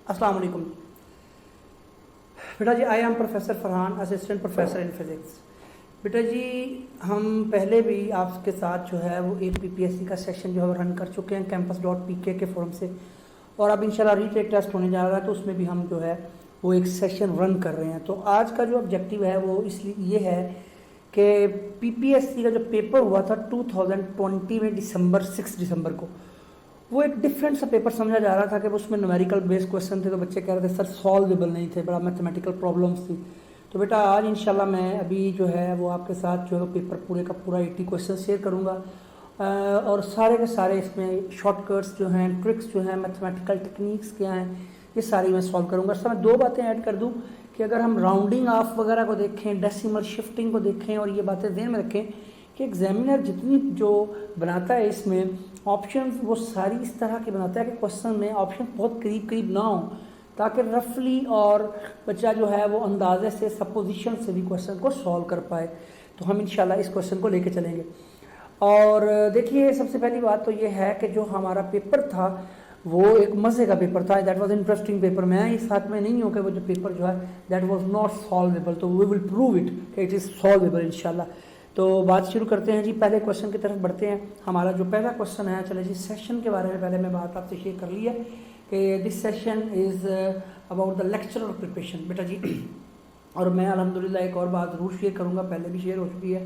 अस्सलाम वालेकुम बेटा जी। I am professor Farhan, assistant professor in physics. बेटा जी, हम पहले भी आपके साथ जो है वो एक पीपीएससी का सेशन जो है वो रन कर चुके हैं campus.pk के फोरम से, और अब इंशाल्लाह रीटेक टेस्ट होने जा रहा है तो उसमें भी हम जो है वो एक सेशन रन कर रहे हैं। तो आज का जो ऑब्जेक्टिव है वो इसलिए ये है कि पीपीएससी का जो पेपर हुआ था 2020 में दिसंबर 6 दिसंबर को, वो एक डिफरेंट सा पेपर समझा जा रहा था कि उसमें न्यूमेरिकल बेस्ड क्वेश्चन थे, तो बच्चे कह रहे थे सर सॉल्वेबल नहीं थे, बड़ा मैथमेटिकल प्रॉब्लम्स थी। तो बेटा आज इंशाल्लाह मैं अभी जो है वो आपके साथ जो है पेपर पूरे का पूरा 80 क्वेश्चन शेयर करूँगा, और सारे के सारे इसमें शॉर्टकट्स जो हैं, ट्रिक्स जो हैं, मैथमेटिकल टेक्निक्स क्या हैं, ये सारी मैं सॉल्व करूँगा। सर मैं दो बातें ऐड कर दूँ कि अगर हम राउंडिंग ऑफ वगैरह को देखें, डेसिमल शिफ्टिंग को देखें, और ये बातें ध्यान में रखें कि एग्जामिनर जितनी जो बनाता है इसमें ऑप्शन वो सारी इस तरह के बनाता है कि क्वेश्चन में ऑप्शन बहुत करीब करीब ना हो, ताकि रफली और बच्चा जो है वो अंदाजे से, सपोजिशन से भी क्वेश्चन को सॉल्व कर पाए। तो हम इंशाल्लाह इस क्वेश्चन को लेके चलेंगे। और देखिए, सबसे पहली बात तो ये है कि जो हमारा पेपर था वो एक मज़े का पेपर था, दैट वाज इंटरेस्टिंग पेपर। मैं इस हाथ में नहीं हूँ कि वो जो पेपर जो है दैट वाज नॉट सॉल्वेबल, तो वी विल प्रूव इट कि इट इज़ सॉल्वेबल इंशाल्लाह। तो बात शुरू करते हैं जी, पहले क्वेश्चन की तरफ बढ़ते हैं। हमारा जो पहला क्वेश्चन है, चले जी सेशन के बारे में पहले मैं बात आपसे शेयर कर ली है कि this session is about the lecturer preparation बेटा जी। और मैं अल्हम्दुलिल्लाह एक और बात ज़रूर शेयर करूँगा, पहले भी शेयर हो चुकी है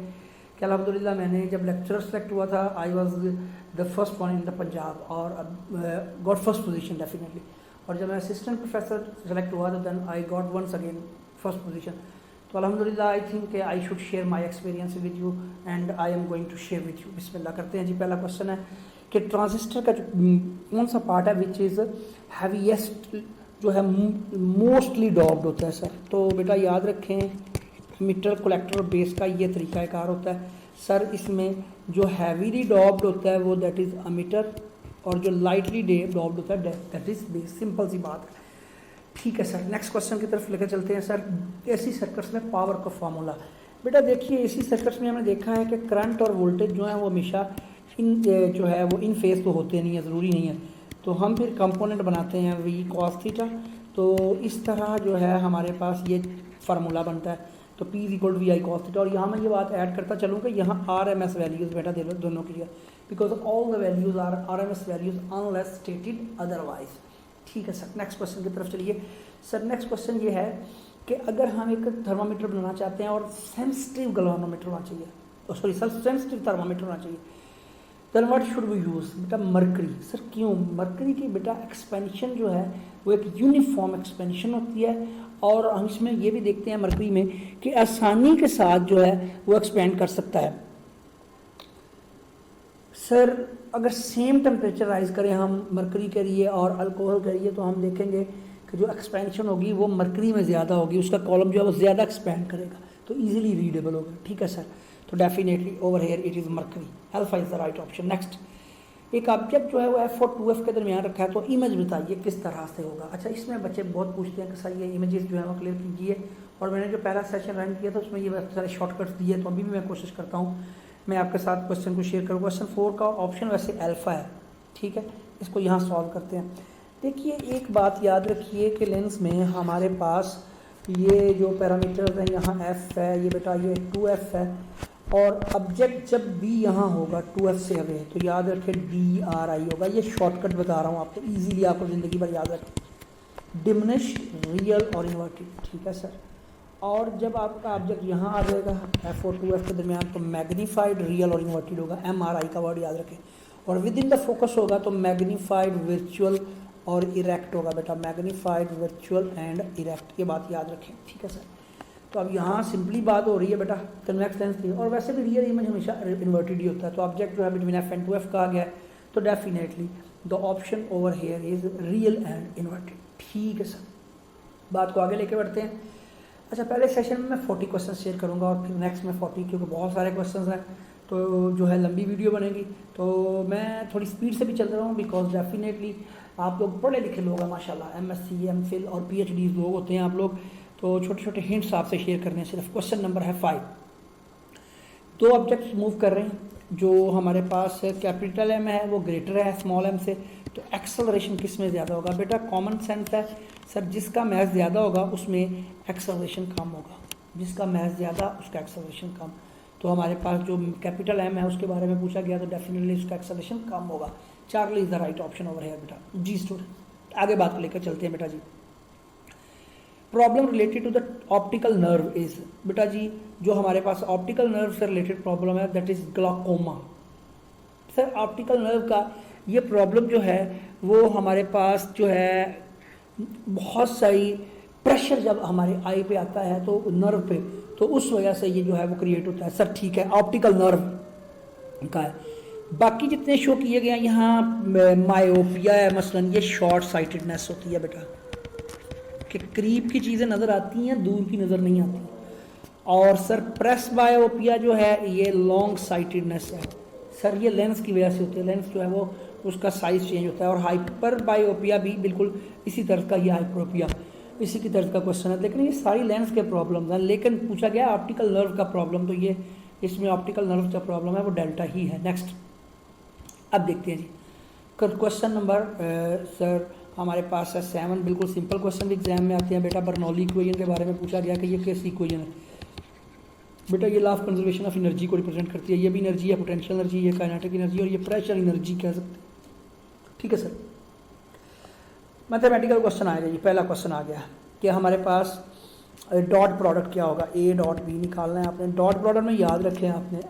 कि अल्हम्दुलिल्लाह मैंने जब लेक्चरर सेलेक्ट हुआ था, I was the first one in the Punjab, और गॉट फर्स्ट पोजीशन डेफिनेटली। और जब मैं असिस्टेंट प्रोफेसर सेलेक्ट हुआ तो then I got once again first position. तो अल्हम्दुलिल्लाह I think I should share my experience with you and I am going to share with you. बिस्मिल्लाह करते हैं जी। पहला क्वेश्चन है कि ट्रांजिस्टर का जो कौन सा पार्ट है विच इज़ हैवीएस्ट, जो है मोस्टली डॉप्ड होता है सर। तो बेटा याद रखें, मीटर, कलेक्टर और बेस का ये तरीक़ाकार होता है सर। इसमें जो हैवीली डॉप्ड होता है वो दैट इज़ अमीटर, और जो लाइटली डॉप्ड होता है दैट इज़ बेस। सिंपल सी बात है, ठीक है सर। नेक्स्ट क्वेश्चन की तरफ लेकर चलते हैं सर। एसी सर्किट्स में पावर का फार्मूला। बेटा देखिए, एसी सर्किट्स में हमने देखा है कि करंट और वोल्टेज जो है वो हमेशा इन जो है वो इन फेज तो होते नहीं है, ज़रूरी नहीं है। तो हम फिर कंपोनेंट बनाते हैं वी कॉस थीटा। तो इस तरह जो है हमारे पास ये फार्मूला बनता है, तो P equal to V I cos theta. और यहाँ मैं ये बात ऐड करता चलूँ कि यहाँ RMS वैल्यूज़ बेटा दे लो दोनों के लिए, because all the values are RMS values unless stated otherwise. ठीक है सर। नेक्स्ट क्वेश्चन की तरफ चलिए सर। नेक्स्ट क्वेश्चन ये है कि अगर हम एक थर्मामीटर बनाना चाहते हैं और सेंसिटिव गैल्वेनोमीटर होना चाहिए, सॉरी सर, सेंसिटिव थर्मामीटर होना चाहिए, then what should we use? बेटा मरकरी। सर क्यों? मरकरी की बेटा एक्सपेंशन जो है वो एक यूनिफॉर्म एक्सपेंशन होती है, और हम इसमें ये भी देखते हैं मरकरी में कि आसानी के साथ जो है वो एक्सपेंड कर सकता है। सर अगर सेम टेम्परेचर राइज करें हम मरकरी के लिए और अल्कोहल के लिए, तो हम देखेंगे कि जो एक्सपेंशन होगी वो मरकरी में ज़्यादा होगी, उसका कॉलम जो है वो ज़्यादा एक्सपेंड करेगा, तो इजीली रीडेबल होगा। ठीक है सर। तो definitely over here it is mercury, alpha is the right option. Next, एक ऑब्जेक्ट जो है वो F और 2F के दरमियान रखा है, तो इमेज बताइए किस तरह से होगा। अच्छा, इसमें बच्चे बहुत पूछते हैं कि सर ये इमेजेस जो है वो क्लियर कीजिए, और मैंने जो पहला सेशन रन किया था उसमें ये सारे शॉर्टकट्स दिए, तो अभी भी मैं कोशिश करता हूँ मैं आपके साथ क्वेश्चन को शेयर करूँ। क्वेश्चन 4 का ऑप्शन वैसे अल्फ़ा है, ठीक है, इसको यहाँ सॉल्व करते हैं। देखिए एक बात याद रखिए कि लेंस में हमारे पास ये जो पैरामीटर्स हैं, यहाँ F है, ये बेटा ये 2F है, और ऑब्जेक्ट जब भी यहाँ होगा 2F से अवे, तो याद रखें DRI होगा। ये शॉर्टकट बता रहा हूँ आपको, इजीली आपको ज़िंदगी भर याद रखें। डिमिनिश, रियल और इन्वर्टेड। ठीक है सर। और जब आपका ऑब्जेक्ट यहाँ आ जाएगा F और 2F के दरमियान, तो मैग्नीफाइड, रियल और इन्वर्टेड होगा। MRI का वर्ड याद रखें। और विद इन द फोकस होगा तो मैग्नीफाइड, वर्चुअल और इरेक्ट होगा बेटा। मैग्नीफाइड, वर्चुअल एंड इरेक्ट, ये बात याद रखें। ठीक है सर। तो अब यहाँ सिंपली बात हो रही है बेटा कन्वेक्स लेंस की, और वैसे भी रियल इमेज हमेशा इन्वर्टेड ही होता है। तो ऑब्जेक्ट जो है बिटवीन F एंड 2F कहा गया है, तो definitely the option over here is real and inverted. ठीक है सर। बात को आगे लेके बढ़ते हैं। अच्छा, पहले सेशन में मैं 40 क्वेश्चन शेयर करूँगा, और फिर नेक्स्ट में 40, क्योंकि बहुत सारे क्वेश्चन हैं तो जो है लंबी वीडियो बनेगी, तो मैं थोड़ी स्पीड से भी चल रहा हूँ, बिकॉज डेफिनेटली आप लोग पढ़े लिखे लोग हैं माशाल्लाह, MSc, MPhil और PhD लोग होते हैं आप लोग, तो छोटे छोटे हिंट्स आपसे शेयर करने हैं सिर्फ। क्वेश्चन नंबर है 5। दो ऑब्जेक्ट्स मूव कर रहे हैं, जो हमारे पास कैपिटल M है वो ग्रेटर है स्मॉल m से, तो एक्सेलरेशन किस में ज़्यादा होगा बेटा? कॉमन सेंस है सर, जिसका मैथ ज़्यादा होगा उसमें एक्सेलरेशन कम होगा, जिसका मैथ ज़्यादा उसका एक्सेलरेशन कम। तो हमारे पास जो कैपिटल एम है उसके बारे में पूछा गया तो डेफिनेटली उसका एक्सेलरेशन कम होगा। Charlie is the right option over है बेटा। जी स्टूडेंट, आगे बात को लेकर चलते हैं बेटा जी। Problem related to the optical nerve is, बेटा जी जो हमारे पास ऑप्टिकल नर्व से रिलेटेड प्रॉब्लम है that is glaucoma. Sir optical nerve का ये प्रॉब्लम जो है वो हमारे पास जो है बहुत सारी प्रेशर जब हमारे आई पे आता है तो नर्व पे, तो उस वजह से ये जो है वो क्रिएट होता है। सर ठीक है, ऑप्टिकल नर्व का है। बाकी जितने शो किए गए हैं यहाँ मायोपिया है मसलन, ये शॉर्ट साइटेडनेस होती है बेटा, कि करीब की चीज़ें नज़र आती हैं, दूर की नज़र नहीं आती। और सर प्रेस बायोपिया जो है ये लॉन्ग साइटेडनेस है सर, ये लेंस की वजह से होती है, लेंस जो है वो उसका साइज चेंज होता है। और हाइपर बायोपिया भी बिल्कुल इसी तरह का, ये हाइपरोपिया इसी की तरह का क्वेश्चन है। लेकिन ये सारी लेंस के प्रॉब्लम हैं, लेकिन पूछा गया ऑप्टिकल नर्व का प्रॉब्लम, तो ये इसमें ऑप्टिकल नर्व का प्रॉब्लम है वो डेल्टा ही है। नेक्स्ट अब देखते हैं जी क्वेश्चन नंबर सर हमारे पास है 7, बिल्कुल सिंपल क्वेश्चन भी एग्जाम में आते हैं बेटा। बर्नौली इक्वेशन के बारे में पूछा गया कि ये कैसी इक्वेशन है बेटा? ये law of conservation of energy को रिप्रेजेंट करती है। ये भी एनर्जी है, पोटेंशियल एनर्जी, ये काइनेटिक एनर्जी और ये प्रेशर एनर्जी कह सकते हैं। ठीक है सर, मैथमेटिकल क्वेश्चन आएगा जी। पहला क्वेश्चन आ गया कि हमारे पास डॉट प्रोडक्ट क्या होगा, ए डॉट बी निकालना है आपने। डॉट प्रोडक्ट में याद रखें आपने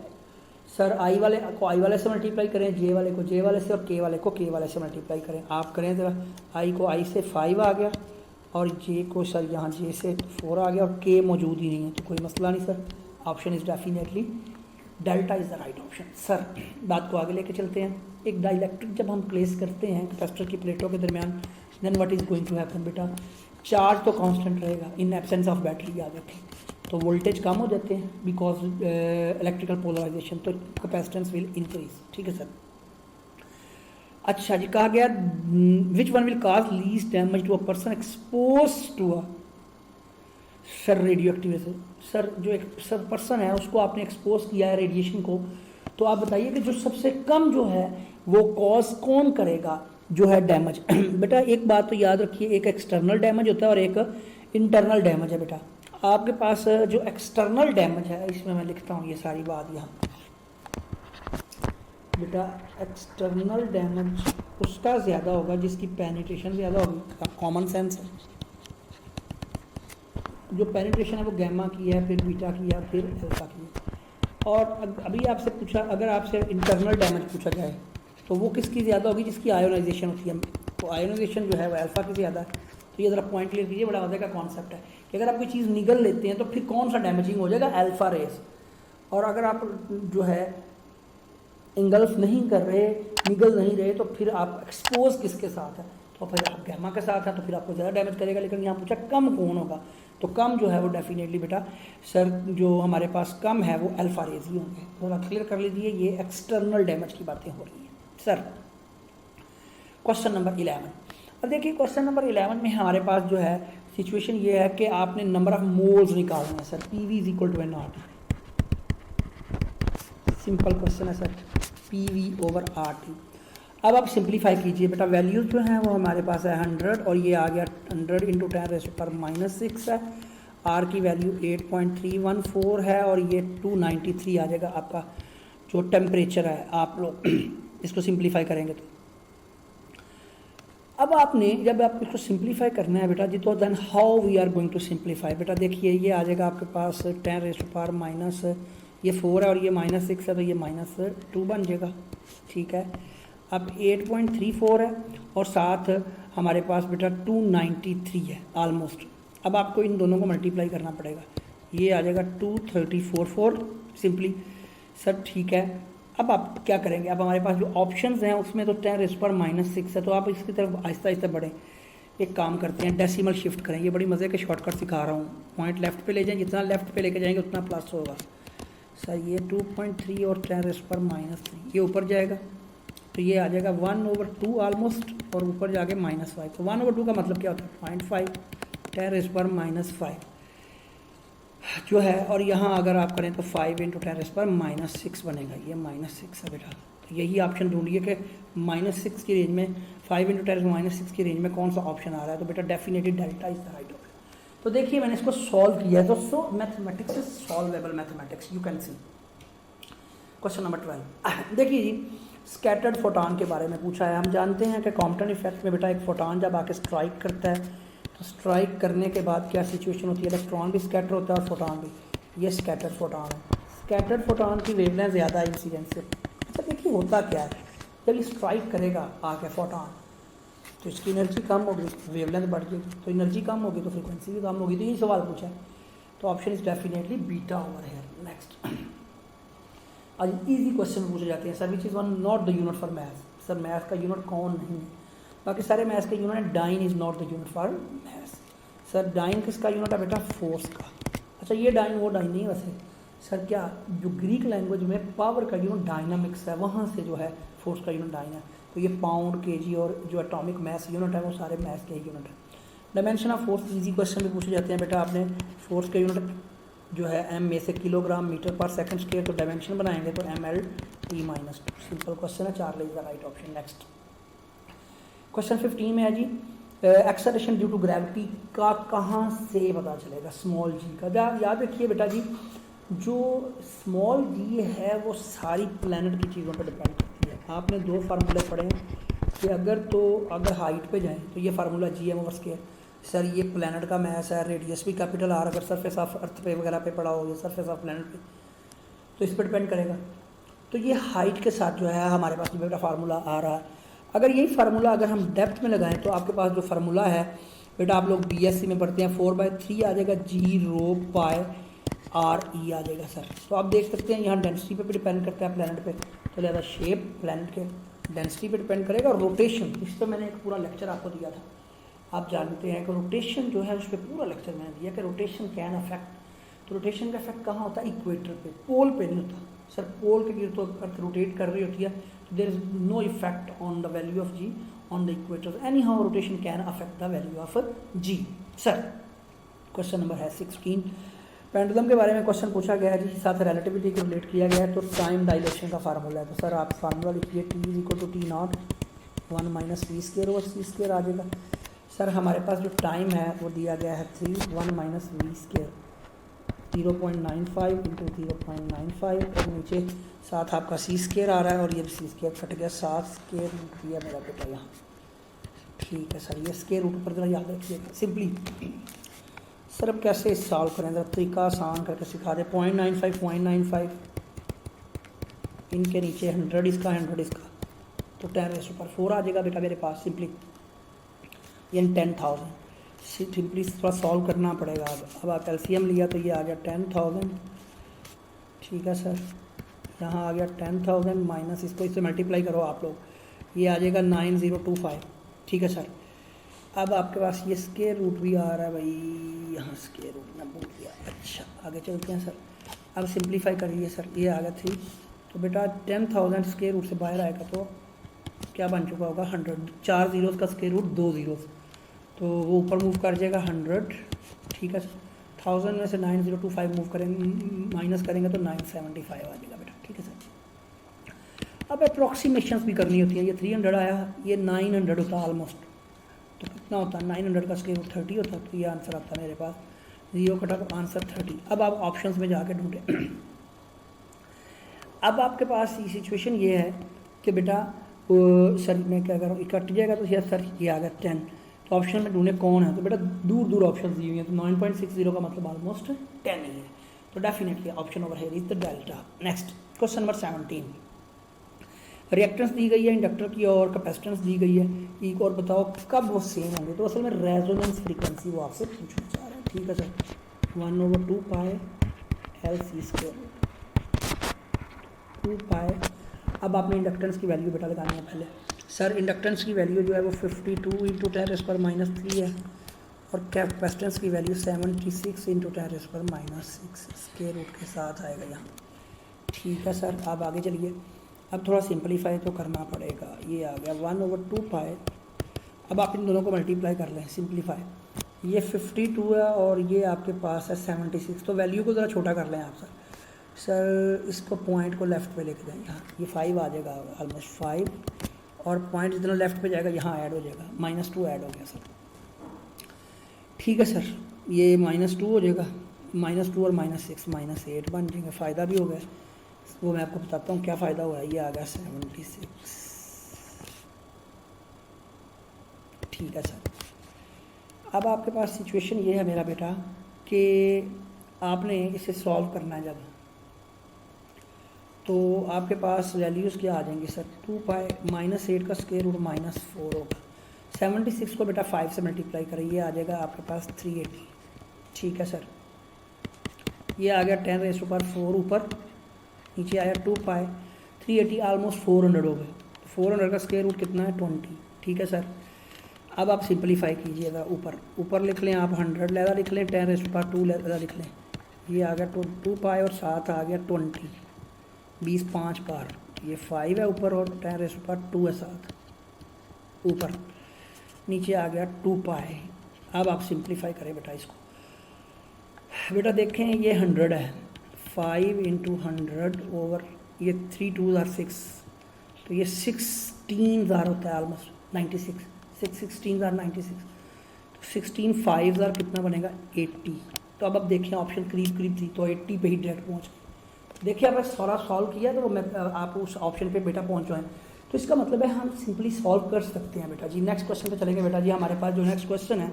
सर आई वाले को आई वाले से मल्टीप्लाई करें, जे वाले को जे वाले से और के वाले को के वाले से मल्टीप्लाई करें। आप करें तो आई को आई से 5 आ गया और जे को सर यहाँ जे से 4 आ गया और के मौजूद ही नहीं है, तो कोई मसला नहीं sir. Option is definitely delta is the right option. Sir बात को आगे लेके चलते हैं। एक डाइलेक्ट्रिक जब हम प्लेस करते हैं कैपेसिटर की प्लेटों के दरमियान, then what is going to happen बेटा? चार्ज तो कांस्टेंट रहेगा इन एब्सेंस ऑफ बैटरी, याद रखें। तो वोल्टेज कम हो जाते हैं बिकॉज इलेक्ट्रिकल पोलराइजेशन, तो कैपेसिटेंस विल इंक्रीज। ठीक है सर। अच्छा जी, कहा गया which one will cause least damage to a person expose to a sir radioactivity. Sir जो एक सर पर्सन है उसको आपने एक्सपोज किया है रेडिएशन को, तो आप बताइए कि जो सबसे कम जो है वो कॉज कौन करेगा जो है डैमेज? बेटा एक बात तो याद रखिए, एक एक्सटर्नल डैमेज होता है और एक इंटरनल डैमेज है बेटा। आपके पास जो एक्सटर्नल डैमेज है, इसमें मैं लिखता हूँ ये सारी बात यहाँ बेटा। एक्सटर्नल डैमेज उसका ज़्यादा होगा जिसकी पेनिट्रेशन ज़्यादा होगी, कॉमन सेंस है। जो पेनिट्रेशन है वो गैमा की है, फिर बीटा की है, फिर अल्फा की है। और अभी आपसे पूछा, अगर आपसे इंटरनल डैमेज पूछा जाए तो वो किसकी ज़्यादा होगी? जिसकी आयोनाइजेशन होती है। तो आयोनाइजेशन जो है वो अल्फा की ज़्यादा है। तो ये ज़रा पॉइंट क्लियर कीजिए, बड़ा मजे का कॉन्सेप्ट है कि अगर आप कोई चीज़ निगल लेते हैं तो फिर कौन सा डैमेजिंग हो जाएगा? Alpha rays. और अगर आप जो है इंगल्फ नहीं कर रहे, निगल नहीं रहे, तो फिर आप एक्सपोज किसके साथ है? तो फिर आप गैमा के साथ है, तो फिर आपको ज़्यादा डैमेज करेगा। लेकिन यहाँ पूछा कम कौन होगा, तो कम जो है वो डेफिनेटली बेटा सर जो हमारे पास कम है वो अल्फा रेज ही होंगे। थोड़ा क्लियर कर लीजिए, ये एक्सटर्नल डैमेज की बातें हो रही हैं सर। Question number 11। अब देखिए क्वेश्चन नंबर 11 में हमारे पास जो है सिचुएशन ये है कि आपने नंबर ऑफ मोल्स निकालना है sir. P V is equal to N R T. Simple question है sir, P V over R T. अब आप सिंप्लीफाई कीजिए बेटा। वैल्यूज जो हैं वो हमारे पास है 100 और ये आ गया 100 इंटू 10⁻⁻6 है। आर की वैल्यू 8.314 है और ये 293 आ जाएगा आपका जो टेम्परेचर है। आप लोग इसको सिंप्लीफाई करेंगे तो अब आपने जब आप इसको सिंप्लीफाई करना है बेटा जी, तो then how we are going to simplify बेटा। देखिए ये आ जाएगा आपके पास 10⁻⁻, ये 4 है और ये -6 है, तो ये -2 बन जाएगा। ठीक है। अब 8.34 है और साथ हमारे पास बेटा 293 है ऑलमोस्ट। अब आपको इन दोनों को मल्टीप्लाई करना पड़ेगा, ये आ जाएगा 2344 सिंपली सर। ठीक है। अब आप क्या करेंगे? अब हमारे पास जो ऑप्शंस हैं उसमें तो 10⁻⁻6 है, तो आप इसकी तरफ आहिस्ता आहिस्ता बढ़ें। एक काम करते हैं, डेसिमल शिफ्ट करें। ये बड़ी मज़े के शॉर्टकट सिखा रहा हूँ। पॉइंट लेफ्ट पे ले जाएं, जितना लेफ्ट पे लेके जाएंगे उतना प्लस होगा सर। ये 2.3 और 10⁻³ ये ऊपर जाएगा, तो ये आ जाएगा 1/2 ऑलमोस्ट, और ऊपर जाके -5। तो 1/2 का मतलब क्या होता है? 0.5 10⁻⁻5 जो है। और यहाँ अगर आप करें तो 5 × 10⁻6 बनेगा, ये -6 है बेटा। यही ऑप्शन ढूंढिए कि -6 की रेंज में 5 × 10⁻⁶ की रेंज में कौन सा ऑप्शन आ रहा है। तो बेटा definitely delta is the right option. तो देखिए मैंने इसको सॉल्व किया है। दोस्तों mathematics is solvable mathematics, you can see. Question number 12 देखिए जी, स्कैटर्ड फोटॉन के बारे में पूछा है। हम जानते हैं कि कॉम्पटन इफेक्ट में बेटा एक फोटॉन जब आके स्ट्राइक करता है तो स्ट्राइक करने के बाद क्या सिचुएशन होती है, इलेक्ट्रॉन भी स्कैटर होता है और फोटॉन भी। ये स्कैटर्ड फोटॉन है। स्कैटर्ड फोटॉन की वेवलेंथ ज़्यादा इंसिडेंस से। अच्छा देखिए होता क्या है, जब ये स्ट्राइक करेगा आके फोटॉन तो इसकी एनर्जी कम होगी, वेवलेंथ बढ़ जाएगी, तो एनर्जी कम होगी तो फ्रीक्वेंसी भी कम होगी। तो यही सवाल पूछा है, तो option is definitely beta over here. Next, आज इजी क्वेश्चन पूछे जाते हैं sir, which is one not the unit for maths. Sir maths का यूनिट कौन नहीं है, बाकी सारे मैथ्स के यूनिट है। Dyne is not the unit for maths. Sir dyne किसका यूनिट है बेटा, फोर्स का। अच्छा ये डाइन वो डाइन नहीं वैसे सर, क्या जो ग्रीक लैंग्वेज में पावर का यूनिट डायनामिक्स है, वहाँ से जो है फोर्स का यूनिट डाइन है। तो ये पाउंड, केजी और जो एटॉमिक मैस यूनिट है वो सारे मैथ्स के यूनिट है। Dimension of force easy question भी पूछे जाते हैं बेटा। आपने फोर्स के यूनिट जो है एम में से किलोग्राम मीटर पर सेकंड स्क्वायर, तो डायमेंशन बनाएंगे तो ml/t-2। सिंपल क्वेश्चन है, 4 is the right option. Next question 15 में है जी, एक्सेलरेशन ड्यू टू ग्रेविटी का कहाँ से पता चलेगा, स्मॉल जी का। याद रखिए बेटा जी, जो स्मॉल जी है वो सारी प्लैनेट की चीज़ों पर डिपेंड करती है। आपने 2 फार्मूले पढ़े हैं कि अगर हाइट पे जाएं तो ये फार्मूला g/m/2। सर ये प्लैनेट का मैस है, रेडियस भी कैपिटल आर, अगर सरफेस ऑफ अर्थ पे वगैरह पे पड़ा हो, या सरफेस ऑफ प्लैनेट पे, तो इस पर डिपेंड करेगा। तो ये हाइट के साथ जो है हमारे पास बेटा फार्मूला आ रहा है। अगर यही फार्मूला अगर हम डेप्थ में लगाएं तो आपके पास जो फार्मूला है बेटा, आप लोग BSc में पढ़ते हैं, 4/3 आ जाएगा g/π/r/e आ जाएगा सर। तो आप देख सकते हैं यहाँ डेंसिटी पे भी डिपेंड करता है प्लैनेट पे, तो लिहाजा शेप प्लैनेट के डेंसिटी पे डिपेंड करेगा। और रोटेशन, इस पर मैंने एक पूरा लेक्चर आपको दिया था। आप जानते हैं कि रोटेशन जो है उस पर पूरा लेक्चर मैंने दिया कि रोटेशन कैन अफेक्ट। तो रोटेशन का इफेक्ट कहाँ होता है, इक्वेटर पे, पोल पे नहीं होता सर। पोल के गिर तो अर्थ रोटेट कर रही होती है, तो there is no effect on the value of G on the equator. Anyhow rotation can affect the value of G. Sir question number है 16, पेंडुलम के बारे में क्वेश्चन पूछा गया है जिसके साथ रिलेटिविटी को रिलेट किया गया है। तो टाइम डायलेशन का फार्मूला है, तो सर आप फार्मूला लिखिए, T=T0 1 - v² आ जाएगा। सर हमारे पास जो टाइम है वो दिया गया है 3 1 - v², 0.95 × 0.95, और नीचे साथ आपका c² आ रहा है, और ये c² कट गया, 7² दिया मेरा बेटा यहाँ। ठीक है सर, ये स्क्वायर रूट पर जरा याद रखिएगा सिंपली। सर अब कैसे सॉल्व करें, जरा तरीका आसान करके सिखा दे। 0.95 इनके नीचे 100 इसका 100 इसका, तो 10⁴ आ जाएगा बेटा मेरे पास सिंपली, यानी 10,000। सिंपली थोड़ा सॉल्व करना पड़ेगा। अब आप LCM लिया तो ये आ गया 10,000। ठीक है सर, यहाँ आ गया 10,000 माइनस इसको इससे मल्टीप्लाई करो आप लोग, ये आ जाएगा 9025। ठीक है सर, अब आपके पास ये स्क्वायर रूट भी आ रहा है भाई, यहाँ स्क्वायर रूट मैं भूल गया। अच्छा आगे चलते हैं सर, अब सिंप्लीफाई करिए सर, ये आ गया 3। तो बेटा 10,000 स्क्वायर रूट से बाहर आएगा तो क्या बन चुका होगा 100। 4 जीरोज़ का स्क्वायर रूट 2 जीरोज़, तो वो ऊपर मूव कर जाएगा 100। ठीक है सर, 1000 में से 9025 मूव करेंगे, माइनस करेंगे तो 975 आ जाएगा बेटा। ठीक है सर, अब अप्रॉक्सीमेशंस भी करनी होती है। ये 300 आया, ये 900 होता ऑलमोस्ट, तो कितना होता है 900 का स्क्वायर रूट 30 होता, तो ये आंसर आता है मेरे पास, 0 कटा तो आंसर 30। अब आप ऑप्शंस में जाके ढूंढें। अब आपके पास ये सिचुएशन ये है कि बेटा सर मैं क्या करूँ, कट जाएगा तो यह सर ये आ गया 10, तो ऑप्शन में ढूंढे कौन है, तो बेटा दूर दूर ऑप्शन दी हुई हैं, तो 9.60 का मतलब ऑलमोस्ट 10 ही है, तो definitely option over here is the delta. Next question number 17, reactance दी गई है इंडक्टर की और कैपेसिटेंस दी गई है, एक और बताओ कब वो सेम होंगे। तो असल में रेजोनेंस फ्रीक्वेंसी वो आपसे पूछना चाह रहे हैं। ठीक है सर, 1/2 पाई LC², 2 पाई। अब आपने इंडक्टेंस की वैल्यू बेटा लगानी है पहले। सर इंडक्टेंस की वैल्यू जो है वो 52 × 10⁻³ है, और कैपेसिटेंस की वैल्यू 76 × 10⁻6 स्क्वायर रूट के साथ आएगा यहाँ। ठीक है सर, अब आगे चलिए, अब थोड़ा सिंपलीफाई तो करना पड़ेगा। ये आ गया 1/2 पाई। अब आप इन दोनों को मल्टीप्लाई कर लें, सिंपलीफाई। ये 52 है और ये आपके पास है 76, तो वैल्यू को ज़रा छोटा कर लें आप सर। सर इसको पॉइंट को लेफ़्ट पे लेके जाएंगे, यहाँ ये 5 आ जाएगा, ऑलमोस्ट 5, और पॉइंट जितना लेफ़्ट पे जाएगा यहाँ ऐड हो जाएगा, -2 ऐड हो गया सर। ठीक है सर, ये -2 हो जाएगा, -2 और -6 -8 बन जाएंगे, फ़ायदा भी हो गया। वो मैं आपको बताता हूँ क्या फ़ायदा हुआ है। ये आ गया 76। ठीक है सर, अब आपके पास सिचुएशन ये है मेरा बेटा कि आपने इसे सॉल्व करना है जब, तो आपके पास वैल्यूज़ क्या आ जाएंगी सर, 2 पाई -8 का स्क्वायर रूट -4 होगा। 76 को बेटा 5 से मल्टीप्लाई करें, ये आ जाएगा आपके पास 380। ठीक है सर, ये आ गया 10⁴ ऊपर, नीचे आया 2 पाई 380, ऑलमोस्ट 400 हो गए। 400 का स्क्वायर रूट कितना है, 20। ठीक है सर, अब आप सिंपलीफाई कीजिएगा, ऊपर लिख लें आप 100 लहदा लिख लें, 10⁻² लहदा लिख लें, ये आ गया 2 पाई और साथ आ गया 20, 20 5 बार, ये 5 है ऊपर और 10⁻² है साथ ऊपर, नीचे आ गया 2 पाई। अब आप सिंपलीफाई करें बेटा इसको, बेटा देखें ये 100 है, 5 × 100 ओवर ये 3 2 are 6, तो ये 16,000 होता है, ऑलमोस्ट 96, 16 are 96, तो 16 5 are कितना बनेगा, 80। तो अब देखें ऑप्शन करीब थी, तो 80 पे ही डायरेक्ट पहुँच गए। देखिए आपने सारा सॉल्व किया तो मैं आप उस ऑप्शन पे बेटा पहुँच जाएँ, तो इसका मतलब है हम सिंपली सॉल्व कर सकते हैं बेटा जी। नेक्स्ट क्वेश्चन पे चलेंगे बेटा जी। हमारे पास जो नेक्स्ट क्वेश्चन है,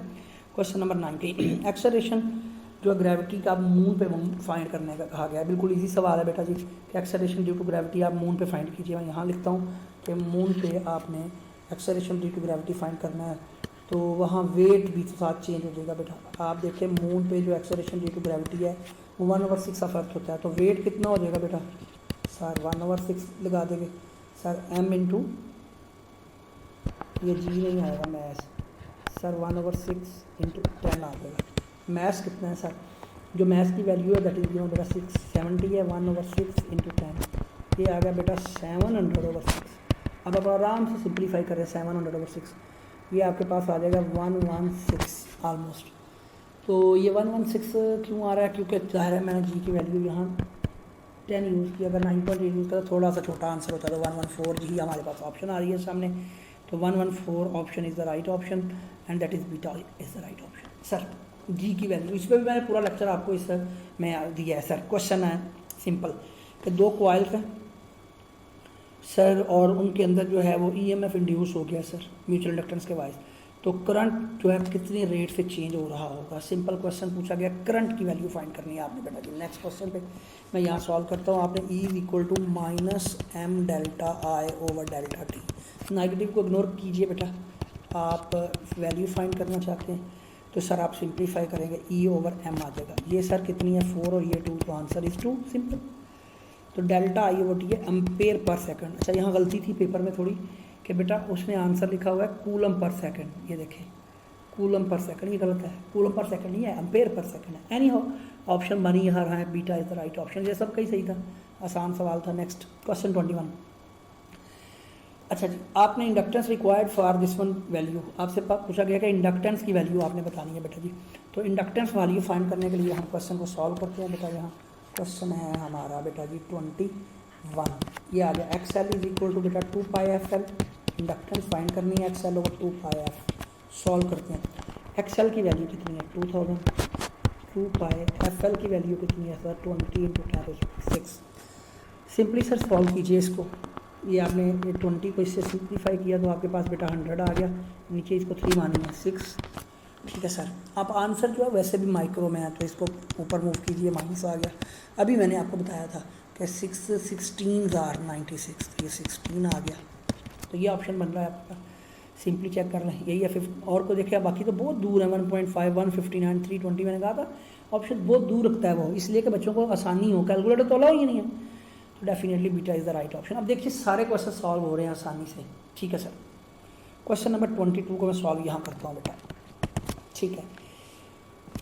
क्वेश्चन नंबर 90, एक्सेलरेशन जो ग्रेविटी का मून पे फाइंड करने का कहा गया है। बिल्कुल इजी सवाल है बेटा जी कि एक्सेलरेशन ड्यू टू ग्रेविटी आप मून पे फाइंड कीजिए। मैं यहाँ लिखता हूँ कि मून पे आपने acceleration due to gravity find करना है, तो वहाँ वेट भी साथ चेंज हो जाएगा बेटा। आप देखें मून पे जो एक्सेलरेशन ड्यू टू ग्रेविटी है वो 1/6 ऑफ अर्थ होता है, तो वेट कितना हो जाएगा बेटा सर, 1/6 लगा देंगे सर, m इंटू ये जी नहीं आएगा मैथ सर, 1/6 × 10 आ जाएगा। मैथ्स कितना है सर, जो मैथ्स की वैल्यू है दैट इज गिवन बेटा 670 है, 1/6 × 10, ये आ गया बेटा 700/6। अब आप आराम से सिंप्लीफाई करें 700/6, ये आपके पास आ जाएगा 116 ऑलमोस्ट। तो ये 116 क्यों आ रहा है, क्योंकि जाहिर है मैंने जी की वैल्यू यहाँ 10 यूज़ किया, अगर 9.8 यूज़ करा थोड़ा सा छोटा आंसर होता है, तो 114 जी हमारे पास ऑप्शन आ रही है सामने, तो 114 option is the right option and that is beta is the right option. Sir जी की वैल्यू, इस पर भी मैंने पूरा लेक्चर आपको इस में दिया है सर। क्वेश्चन है सिंपल कि 2 कॉइल्स हैं सर, और उनके अंदर जो है वो ईएमएफ इंड्यूस हो गया सर म्यूचुअल इंडक्टेंस के वाइज, तो करंट जो है कितनी रेट से चेंज हो रहा होगा। सिंपल क्वेश्चन पूछा गया, करंट की वैल्यू फाइंड करनी है आपने बेटा जी। नेक्स्ट क्वेश्चन पे मैं यहाँ सॉल्व करता हूँ। आपने E = -m∆I/∆t, नेगेटिव को इग्नोर कीजिए बेटा, आप वैल्यू फाइंड करना चाहते हैं तो सर आप सिंप्लीफाई करेंगे, E/m आ जाएगा। ये सर कितनी है 4 और ये 2, तो आंसर इज़ 2 सिंपल। तो ∆I/t है एम्पेयर पर सेकंड। अच्छा यहाँ गलती थी पेपर में थोड़ी कि बेटा उसने आंसर लिखा हुआ है कूलम पर सेकंड, ये देखें कूलम पर सेकंड, ये गलत है, कूलम पर सेकंड नहीं है, एम्पेयर पर सेकंड है। एनी हो ऑप्शन बनी यहाँ रहा है, beta is the right option. ये सब कहीं सही था, आसान सवाल था। Next question 21। अच्छा जी, आपने inductance required for this one value, आपसे पूछा गया कि इंडक्टेंस की वैल्यू आपने बतानी है बेटा जी। तो इंडक्टेंस वैल्यू फाइंड करने के लिए हम क्वेश्चन को सॉल्व करते हैं बेटा। यहाँ क्वेश्चन है हमारा बेटा जी 21, ये आ गया XL = बेटा 2 पाई FL, इंडक्टेंस फाइंड करनी है XL/2 पाई F। सॉल्व करते हैं, XL की वैल्यू कितनी है 2000, 2 पाई FL की वैल्यू कितनी है सर 20 × 10⁶। सिंपली सर सॉल्व कीजिए इसको। ये आपने ये 20 को इससे सिंप्लीफाई किया तो आपके पास बेटा 100 आ गया, नीचे इसको 3 मानी है 6। ठीक है सर, आप आंसर जो है वैसे भी माइक्रो में है तो इसको ऊपर मूव कीजिए, माइनस आ गया। अभी मैंने आपको बताया था कि 16 are 96, तो ये 16 आ गया, तो ये ऑप्शन बन रहा है आपका। सिंपली चेक कर लें, यही है 50 और को देखिए, बाकी तो बहुत दूर है 1.5, 159, 320। मैंने कहा था ऑप्शन बहुत दूर रखता है वो, इसलिए कि बच्चों को आसानी हो, कैलकुलेटर तो अलाउ ही नहीं है, तो definitely beta is the right option. अब देखिए सारे क्वेश्चन सॉल्व हो रहे हैं आसानी से। ठीक है सर, क्वेश्चन नंबर 22 को मैं सॉल्व यहाँ करता हूँ बेटा। ठीक है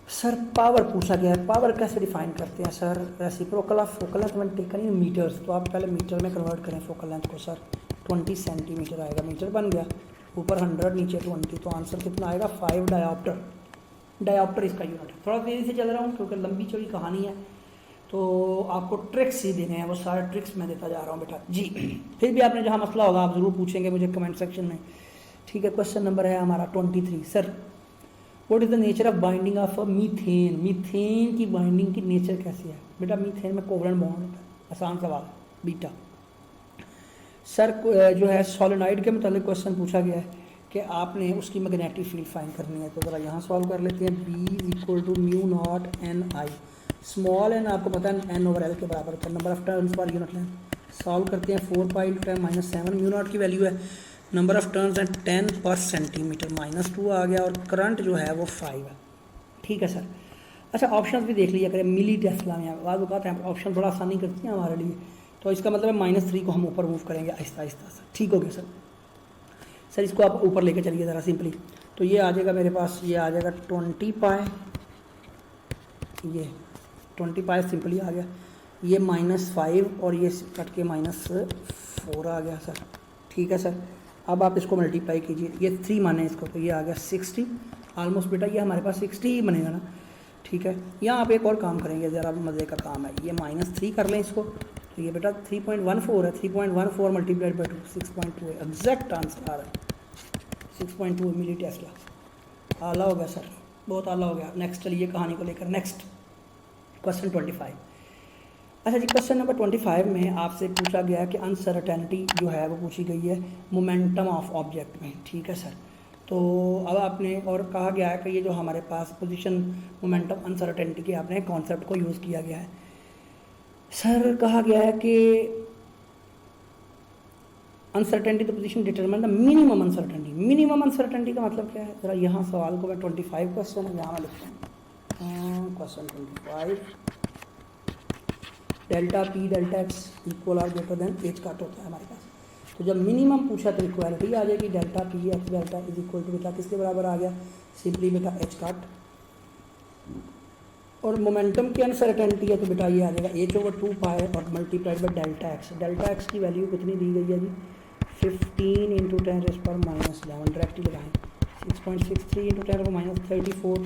सर, पावर पूछा गया है, पावर कैसे डिफाइन करते हैं sir, reciprocal of focal length मैंने टेकन इन मीटर्स, तो आप पहले मीटर में कन्वर्ट करें फोकल लेंथ को सर। 20 सेंटीमीटर आएगा, मीटर बन गया, ऊपर 100 नीचे 20, तो आंसर कितना आएगा 5 डायोप्टर। डायोप्टर इसका यूनिट है। थोड़ा तेज़ी से चल रहा हूँ क्योंकि लंबी चौड़ी कहानी है, तो आपको ट्रिक्स ही देने हैं, वो सारे ट्रिक्स मैं देता जा रहा हूँ बेटा जी। फिर भी आपने जहाँ मसला होगा आप ज़रूर पूछेंगे मुझे कमेंट सेक्शन में, ठीक है। क्वेश्चन नंबर है हमारा 23, sir what is the nature of binding of methane. Methane की बाइंडिंग की नेचर कैसी है बेटा? मीथेन में कोवलेंट बॉन्ड होता है, आसान सवाल है, बीटा। सर जो है सोलेनॉइड के मतलब क्वेश्चन पूछा गया है कि आपने उसकी मैग्नेटिक फील्ड फाइंड करनी है, तो ज़रा यहाँ सॉल्व कर लेते हैं। B=μ0 Ni, स्मॉल एन आपको पता है n/L के बराबर होता है, number of turns per unit length. Solve करते हैं 4 पाई × 10⁻⁷ μ0 की वैल्यू है, नंबर ऑफ टर्न्स है 10/cm, -2 आ गया, और करंट जो है वो 5 है, ठीक है सर। अच्छा ऑप्शन भी देख लिया करें, मिली टेस्ला में बाद बताते हैं ऑप्शन थोड़ा आसानी करती हैं हमारे लिए, तो इसका मतलब है -3 को हम ऊपर मूव करेंगे आहिस्ता आहिस्ता सर, ठीक हो गया सर। सर इसको आप ऊपर लेके चलिए ज़रा सिंपली, तो ये आ जाएगा मेरे पास, ये आ जाएगा 20 पाई, ये 20 पाई सिंपली आ गया, ये -5 और ये कट के -4 आ गया सर, ठीक है सर। अब आप इसको मल्टीप्लाई कीजिए, ये 3 माने इसको, तो ये आ गया 60 ऑलमोस्ट बेटा, ये हमारे पास 60 ही बनेगा ना, ठीक है। यहाँ आप एक और काम करेंगे, ज़रा मज़े का काम है, ये -3 कर लें इसको, तो ये बेटा 3.14 है, 3.14 मल्टीप्लाइड बाई 2 6.2 है, एग्जैक्ट आंसर आ रहा है 6.2 मिली टेस्ला। आला हो गया सर, बहुत आला हो गया। नेक्स्ट चलिए कहानी को लेकर, नेक्स्ट क्वेश्चन 25। अच्छा जी क्वेश्चन नंबर 25 में आपसे पूछा गया है कि अनसर्टेनिटी जो है वो पूछी गई है मोमेंटम ऑफ ऑब्जेक्ट में, ठीक है सर। तो अब आपने और कहा गया है कि ये जो हमारे पास पोजीशन मोमेंटम अनसर्टेनिटी के आपने कॉन्सेप्ट को यूज़ किया गया है सर। कहा गया है कि uncertainty the position determine the minimum uncertainty. Minimum uncertainty का मतलब क्या है? ज़रा यहाँ सवाल को मैं 25 क्वेश्चन है, यहाँ मैं लिखता हूँ question 25, delta P delta x equal और ग्रेटर देन एच काट होता है हमारे पास। तो जब मिनिमम पूछा तो इक्वालिटी आ जाएगी, delta P X delta is equal to बेटा किसके बराबर आ गया? सिंपली बेटा एच काट। और मोमेंटम की अनसर्टेनिटी है तो बेटा ये आ जाएगा h/2 पाई और multiplied by delta x. Delta x की वैल्यू कितनी दी गई है जी? 15 × 10⁻11 डायरेक्टली लगाएं, 6.63 × 10⁻34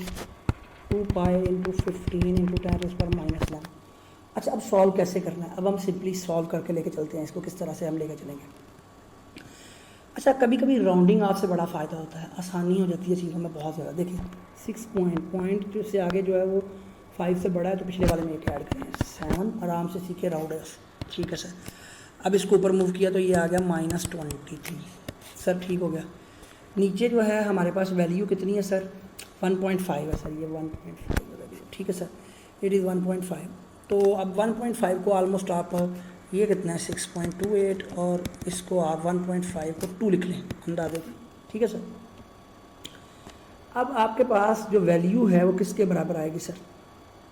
2 पाई × 15 × 10⁻11। अच्छा अब सॉल्व कैसे करना है? अब हम सिंपली सॉल्व करके लेके चलते हैं इसको, किस तरह से हम लेके चलेंगे। अच्छा कभी कभी राउंडिंग ऑफ से बड़ा फ़ायदा होता है, आसानी हो जाती है चीज़ों में बहुत ज़्यादा। देखिए 6 पॉइंट जो से आगे जो है वो 5 से बड़ा है तो पिछले वाले में एक ऐड करें, 7 आराम से सीखे राउंड, ठीक है सर। अब इसको ऊपर मूव किया तो ये आ गया -23 सर, ठीक हो गया। नीचे जो है हमारे पास वैल्यू कितनी है सर? 1.5 है सर, ये 1.5 वैल्यू, ठीक है सर, इट इज़ 1.5। तो अब 1.5 को ऑलमोस्ट आप ये कितना है 6.28 और इसको आप 1.5 को 2 लिख लें अंदाजे, ठीक है सर। अब आपके पास जो वैल्यू है वो किसके बराबर आएगी सर?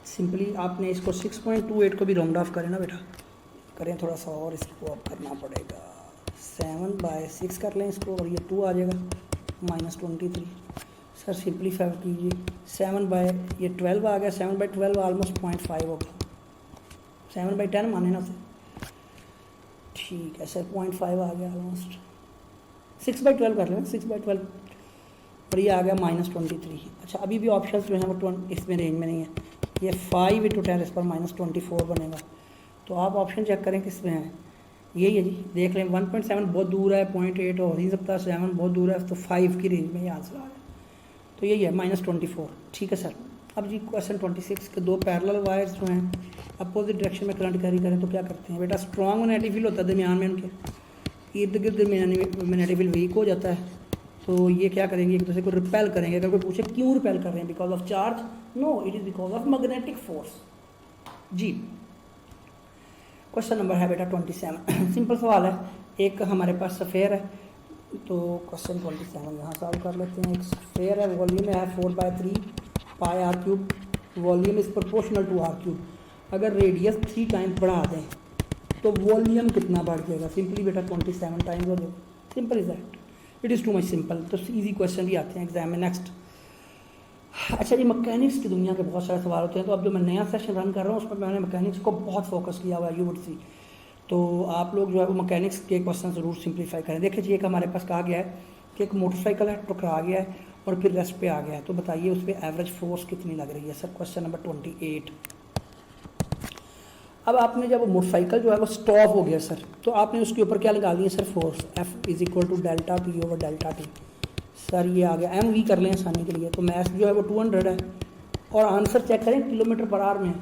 सिंपली आपने इसको 6.28 को भी राउंड ऑफ करें ना बेटा, करें थोड़ा सा और इसको आप करना पड़ेगा, 7/6 कर लें इसको और ये 2 आ जाएगा -23 सर। सिंपलीफाई कीजिए, 7/12 आ गया, 7/12 ऑलमोस्ट 0.5 होगा, 7/10 माने ना सर, ठीक है सर 0.5 आ गया ऑलमोस्ट। 6/12 कर लें, 6/12 और ये आ गया -23। अच्छा अभी भी ऑप्शन जो हैं वो इसमें रेंज में नहीं है, ये 5 × 10⁻24 बनेगा। तो आप ऑप्शन चेक करें किस में है, यही है जी, देख लें 1.7 बहुत दूर है, 0.8 हो नहीं सकता, 7 बहुत दूर है, तो 5 की रेंज में ये आंसर आ गया, तो यही है -24, ठीक है सर। अब जी क्वेश्चन 26 के 2 पैरेलल वायर्स जो हैं अपोजिट डायरेक्शन में करंट कैरी करें तो क्या करते हैं बेटा? स्ट्रॉन्ग मैग्नेटिक फील्ड होता है दरमियान में, उनके इर्द गिर्द मैग्नेटिक फील्ड वीक हो जाता है, तो ये क्या करेंगे? एक दूसरे को रिपेल करेंगे। अगर कोई पूछे क्यों रिपेल कर रहे हैं, because of charge? No, it is because of magnetic force जी। क्वेश्चन नंबर है बेटा 27, सिंपल सवाल है, एक हमारे पास सफ़ेयर है, तो क्वेश्चन 27 यहाँ सॉल्व कर लेते हैं। एक सफ़ेयर है, वॉल्यूम है 4/3 pi r³, volume is proportional to r³। अगर रेडियस 3 टाइम्स बढ़ा दें तो वॉल्यूम कितना बढ़ जाएगा? सिंपली बेटा 27 टाइम्स हो जाएगा, simple is that, it is too much simple. तो इजी क्वेश्चन भी आते हैं एग्जाम में। नेक्स्ट, अच्छा जी मैकेनिक्स की दुनिया के बहुत सारे सवाल होते हैं, तो अब जो मैं नया सेशन रन कर रहा हूँ उसमें मैंने मैकेनिक्स को बहुत फोकस किया हुआ है, यू वुड सी। तो आप लोग जो है वो मैकेनिक्स के क्वेश्चन ज़रूर सिंप्लीफाई करें। देखिए जी एक हमारे पास कहा गया है कि एक मोटरसाइकिल है, टकरा गया है और फिर रेस्ट पे आ गया है, तो बताइए उस पर एवरेज फोर्स कितनी लग रही है सर? Question number 28। अब आपने जब मोटरसाइकिल जो है वो स्टॉप हो गया सर, तो आपने उसके ऊपर क्या लगा दिया sir, force F is equal to delta P over delta t. Sir ये आ गया, एम वी कर लें आसानी के लिए, तो मैथ जो है वो 200 है और आंसर चेक करें किलोमीटर पर आवर में,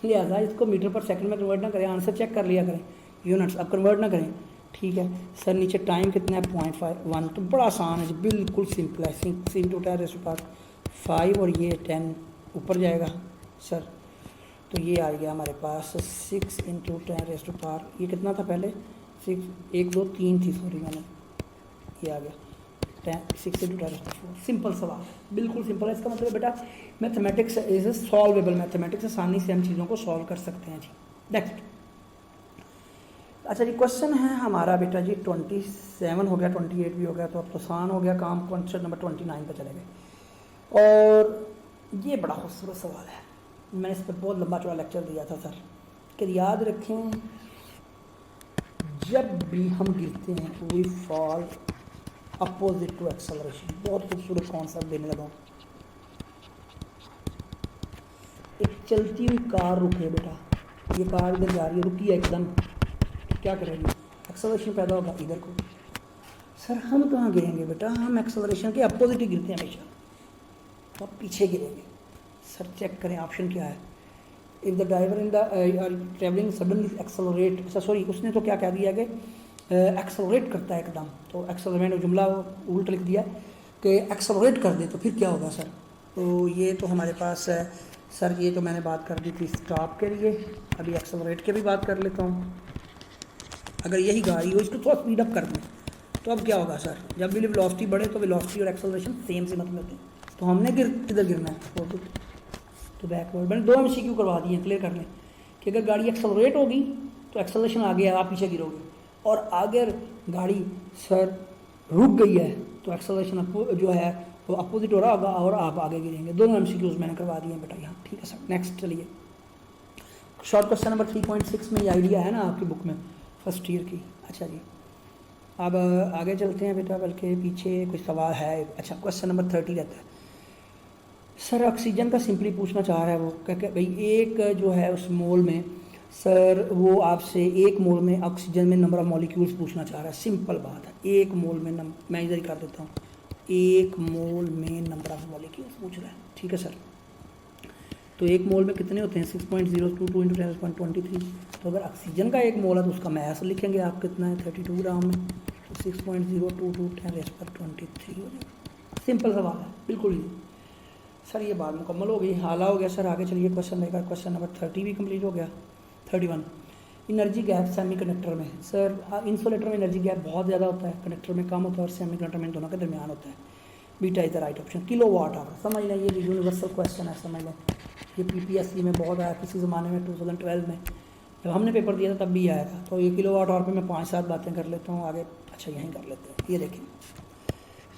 लिहाजा इसको मीटर पर सेकंड में कन्वर्ट ना करें, आंसर चेक कर लिया करें यूनिट्स, अब कन्वर्ट ना करें। ठीक है सर, नीचे टाइम कितना है 0.51, तो बड़ा आसान है जी, बिल्कुल सिंपल है। 6 इंटू 10⁵ और ये 10 ऊपर जाएगा सर, तो ये आ गया हमारे पास 6 इंटू 10⁵, ये कितना था पहले 6 1 2 3 थी, सॉरी मैंने, ये आ गया 6 इंटू 10⁴। सिंपल सवाल है, बिल्कुल सिंपल है। इसका मतलब बेटा मैथमेटिक्स इज सॉल्वेबल, मैथमेटिक्स आसानी से हम चीज़ों को सॉल्व कर सकते हैं जी। नेक्स्ट, अच्छा जी क्वेश्चन है हमारा बेटा जी 27 हो गया, 28 भी हो गया, तो अब तो आसान हो गया काम। क्वेश्चन नंबर 29 पर चले गए और ये बड़ा खूबसूरत सवाल है, मैंने इस पर बहुत लंबा चौड़ा लेक्चर दिया था सर, कि याद रखें जब भी हम गिरते हैं we fall opposite to acceleration. बहुत खूबसूरत कॉन्सेप्ट देने लगा। एक चलती हुई कार रुके बेटा, ये कार इधर जा रही है, रुकी है एकदम, क्या करेंगे, एक्सेलरेशन पैदा होगा इधर को। सर हम कहाँ गिरेंगे बेटा, हम एक्सेलरेशन के अपोजिट ही गिरते हैं हमेशा, तो आप पीछे गिरेंगे। सर चेक करें ऑप्शन क्या है, if the driver in the travelling suddenly accelerate, अच्छा सॉरी उसने तो क्या कह दिया कि एक्सेलरेट करता है एकदम, तो एक्सेलरेट जुमला उल्ट लिख दिया कि एक्सेलरेट कर दे तो फिर क्या होगा सर। तो ये तो हमारे पास है सर, ये तो मैंने बात कर दी थी स्टॉप के लिए, अभी एक्सेलरेट की भी बात कर लेता हूँ। अगर यही गाड़ी हो इसको थोड़ा स्पीड अप कर दें तो अब क्या होगा सर, जब भी वेलोसिटी बढ़े तो वेलोसिटी और एक्सेलरेशन सेम से मतलब होते हैं, तो हमने किधर गिरना है, फॉरवर्ड तो बैकवर्ड। मैंने 2 MCQ करवा दिए, क्लियर कर लें कि अगर गाड़ी एक्सेलरेट होगी तो एक्सेलरेशन आगे है, आप पीछे गिरोगे, और अगर गाड़ी सर रुक गई है तो एक्सेलरेशन जो है वो अपोजिट हो रहा होगा और आप आगे गिरेंगे। दोनों MCQs मैंने करवा दिए हैं बेटा यहाँ, ठीक है सर। नेक्स्ट चलिए, शॉर्ट क्वेश्चन नंबर 3.6 में ये आइडिया है ना आपकी बुक में फर्स्ट ईयर की। अच्छा जी, अब आगे चलते हैं बेटा, बल्कि पीछे कुछ सवाल है। अच्छा क्वेश्चन नंबर 30 रहता है सर, ऑक्सीजन का सिंपली पूछना चाह रहा है वो, क्या भाई एक जो है उस मोल में सर, वो आपसे एक मोल में ऑक्सीजन में नंबर ऑफ मॉलिक्यूल्स पूछना चाह रहा है। सिंपल बात है, एक मोल में मैं इधर ही कर देता हूँ, एक मोल में नंबर ऑफ मॉलिक्यूल्स पूछ रहा है, ठीक है सर। तो एक मोल में कितने होते हैं 6.022 इंटू 10⁻23। तो अगर ऑक्सीजन का एक मोल है तो उसका मैस लिखेंगे आप कितना है 32 ग्राम में, तो 6.022 10⁻23 हो जाएगा। सिंपल सवाल है, बिल्कुल ही सर। ये बात मुकम्मल हो गई, हाला हो गया सर। आगे चलिए क्वेश्चन लेकर, क्वेश्चन नंबर 30 भी कंप्लीट हो गया। 31, एनर्जी गैप सेमी कंडक्टर में। सर इंसुलेटर में एनर्जी गैप बहुत ज़्यादा होता है, कंडक्टर में कम होता है, और सेमी कंडक्टर में दोनों के दरमियान होता है। Beta is the right option. Kilo watt hour, समझ लें ये यूनिवर्सल क्वेश्चन है, समझ लें ये PPSC में बहुत आया किसी ज़माने में 2012 में जब हमने पेपर दिया था तब भी आया था। तो ये किलो वाट आवर पे मैं 5-7 बातें कर लेता हूँ आगे। अच्छा यहीं कर लेते हैं, ये देखें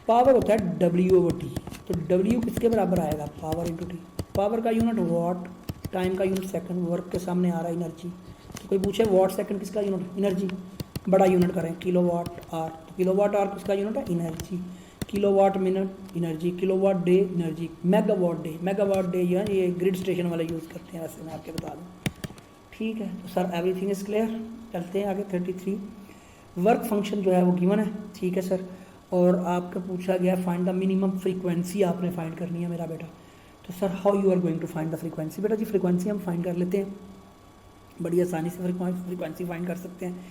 पावर होता है W/T, तो W किसके बराबर आएगा, पावर इंटू टी। पावर का यूनिट वॉट, टाइम का यूनिट सेकंड, वर्क के सामने आ रहा है एनर्जी। तो कोई पूछे वॉट सेकंड किसका यूनिट, एनर्जी, बड़ा यूनिट करें किलो वाट आर, तो किलो वाट आर किसका यूनिट है, energy. Kilo watt minute energy, kilo watt day energy, megawatt day, megawatt day ये ग्रिड स्टेशन वाले यूज़ करते हैं, वैसे मैं आपके बता दूँ, ठीक है। तो सर एवरीथिंग इज़ क्लियर। चलते हैं आगे 33, वर्क फंक्शन जो है वो गिवन है, ठीक है सर। और आपका पूछा गया फाइंड द मिनिमम फ्रीक्वेंसी, आपने फाइंड करनी है मेरा बेटा। तो sir how you are going to find the frequency, बेटा जी फ्रीक्वेंसी हम फाइंड कर लेते हैं, बड़ी आसानी से फ्रीक्वेंसी फाइंड कर सकते हैं।